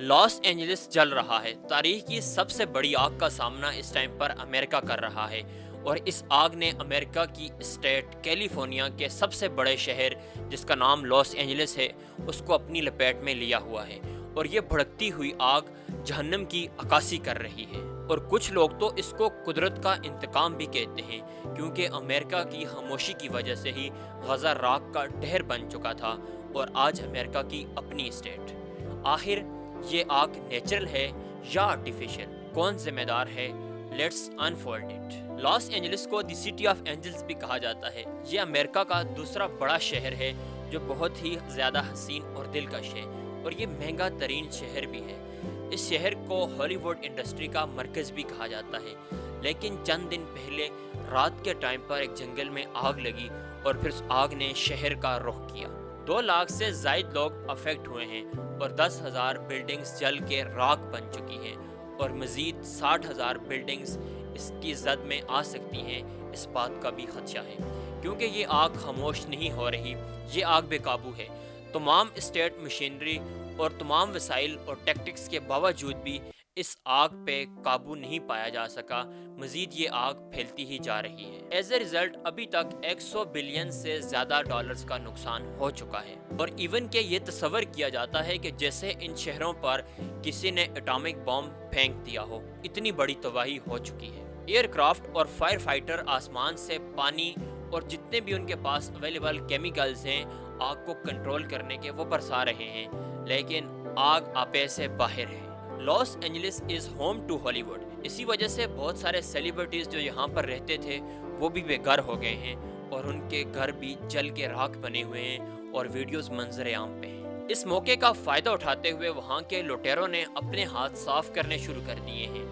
Los Angeles जल रहा है। तारीख की सबसे बड़ी आग का सामना इस टाइम पर अमेरिका कर रहा है और इस आग ने अमेरिका की स्टेट कैलिफोर्निया के सबसे बड़े शहर जिसका नाम लॉस एंजलिस है उसको अपनी लपेट में लिया हुआ है और ये भड़कती हुई आग जहन्नम की अक्कासी कर रही है। और कुछ लोग तो इसको कुदरत का इंतकाम भी कहते हैं क्योंकि अमेरिका की खामोशी की वजह से ही गजा राख का ढेर बन चुका था और आज अमेरिका की अपनी स्टेट। आखिर ये आग नेचुरल है या आर्टिफिशियल, कौन जिम्मेदार है? Let's unfold it. Los Angeles को द सिटी ऑफ एंजल्स भी कहा जाता है। ये अमेरिका का दूसरा बड़ा शहर है जो बहुत ही ज़्यादा हसीन और दिलकश है और ये महंगा तरीन शहर भी है। इस शहर को हॉलीवुड इंडस्ट्री का मरकज़ भी कहा जाता है, लेकिन चंद दिन पहले रात के टाइम पर एक जंगल में आग लगी और फिर उस आग ने शहर का रुख किया। 2 लाख से ज़ायद लोग अफेक्ट हुए हैं और 10,000 बिल्डिंग्स जल के राख बन चुकी हैं और मज़ीद 60,000 बिल्डिंग्स इसकी जद में आ सकती हैं। इस बात का भी खदशा है क्योंकि ये आग खामोश नहीं हो रही, ये आग बेकाबू है। तमाम स्टेट मशीनरी और तमाम वसाइल और टैक्टिक्स के बावजूद भी इस आग पे काबू नहीं पाया जा सका। मजीद ये आग फैलती ही जा रही है। एज ए रिजल्ट अभी तक 100 बिलियन से ज़्यादा डॉलर्स का नुकसान हो चुका है और इवन के ये तस्वर किया जाता है कि जैसे इन शहरों पर किसी ने एटॉमिक बॉम्ब फेंक दिया हो, इतनी बड़ी तबाही हो चुकी है। एयरक्राफ्ट और फायर फाइटर आसमान से पानी और जितने भी उनके पास अवेलेबल केमिकल्स हैं आग को कंट्रोल करने के वो बरसा रहे हैं, लेकिन आग आपे से बाहर है। Los Angeles is home to Hollywood. इसी वजह से बहुत सारे सेलिब्रिटीज़ जो यहाँ पर रहते थे वो भी बेघर हो गए हैं और उनके घर भी जल के राख बने हुए हैं और वीडियोस मंजर आम पे हैं। इस मौके का फ़ायदा उठाते हुए वहाँ के लुटेरों ने अपने हाथ साफ करने शुरू कर दिए हैं।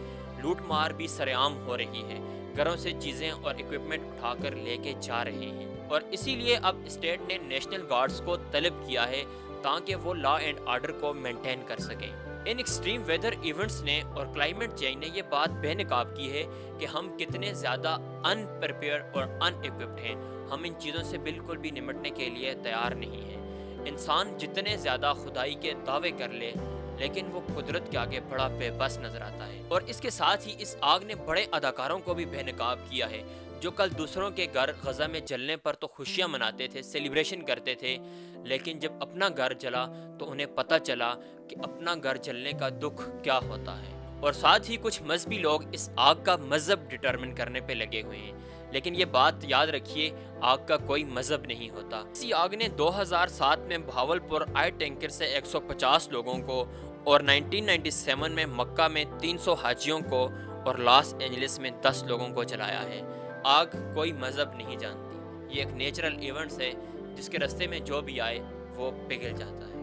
लूट मार भी सरेआम हो रही है, घरों से चीज़ें और इक्विपमेंट उठाकर लेके जा रहे हैं और इसीलिए अब स्टेट ने नेशनल गार्ड्स को तलब किया है ताकि वो लॉ एंड ऑर्डर को मेंटेन कर सकें। इन एक्सट्रीम वेदर इवेंट्स ने और क्लाइमेट चेंज ने ये बात बेनकाब की है कि हम कितने ज़्यादा अनप्रिपेयर और अनइक्विप्ड हैं। हम इन चीज़ों से बिल्कुल भी निपटने के लिए तैयार नहीं हैं। इंसान जितने ज़्यादा खुदाई के दावे कर ले लेकिन वो कुदरत के आगे बड़ा बेबस नजर आता है। और इसके साथ ही इस आग ने बड़े अदाकारों को भी बेनकाब किया है जो कल दूसरों के घर गजा में जलने पर तो खुशियां मनाते थे, सेलिब्रेशन करते थे, लेकिन जब अपना घर जला तो उन्हें पता चला कि अपना घर जलने का दुख क्या होता है। और साथ ही कुछ मजहबी लोग इस आग का मजहब डिटरमिन करने पे लगे हुए हैं, लेकिन ये बात याद रखिए आग का कोई मजहब नहीं होता। इसी आग ने 2007 में भावलपुर आई टैंकर से 150 लोगों को और 1997 में मक्का में 300 हाजियों को और लॉस एंजलिस में 10 लोगों को जलाया है। आग कोई मजहब नहीं जानती, ये एक नेचुरल इवेंट्स है जिसके रास्ते में जो भी आए वो पिघल जाता है।